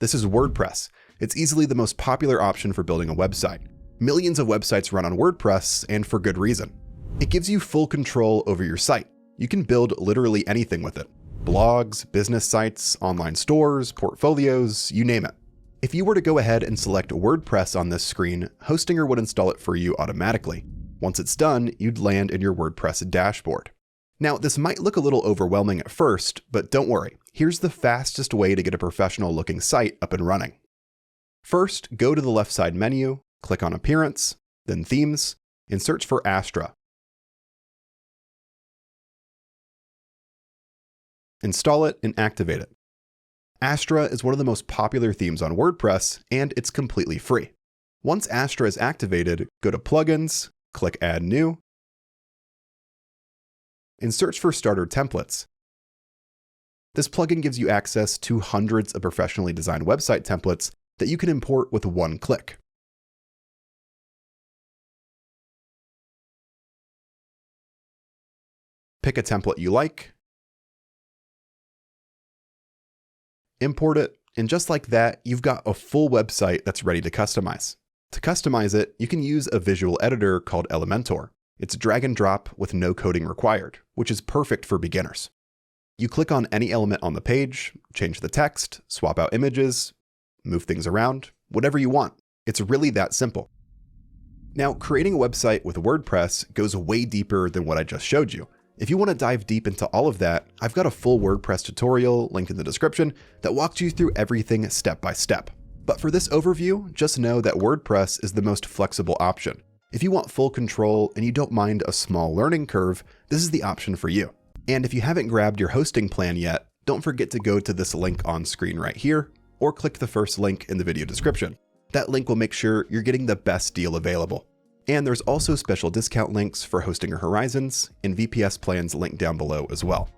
This is WordPress. It's easily the most popular option for building a website. Millions of websites run on WordPress, and for good reason. It gives you full control over your site. You can build literally anything with it. Blogs, business sites, online stores, portfolios, you name it. If you were to go ahead and select WordPress on this screen, Hostinger would install it for you automatically. Once it's done, you'd land in your WordPress dashboard. Now, this might look a little overwhelming at first, but don't worry. Here's the fastest way to get a professional-looking site up and running. First, go to the left side menu, click on Appearance, then Themes, and search for Astra. Install it and activate it. Astra is one of the most popular themes on WordPress, and it's completely free. Once Astra is activated, go to Plugins, click Add New, and search for Starter Templates. This plugin gives you access to hundreds of professionally designed website templates that you can import with one click. Pick a template you like, import it, and just like that, you've got a full website that's ready to customize. To customize it, you can use a visual editor called Elementor. It's drag and drop with no coding required, which is perfect for beginners. You click on any element on the page, change the text, swap out images, move things around, whatever you want. It's really that simple. Now, creating a website with WordPress goes way deeper than what I just showed you. If you want to dive deep into all of that, I've got a full WordPress tutorial linked in the description that walks you through everything step by step. But for this overview, just know that WordPress is the most flexible option. If you want full control and you don't mind a small learning curve, this is the option for you. And if you haven't grabbed your hosting plan yet, don't forget to go to this link on screen right here, or click the first link in the video description. That link will make sure you're getting the best deal available. And there's also special discount links for Hostinger Horizons and VPS plans linked down below as well.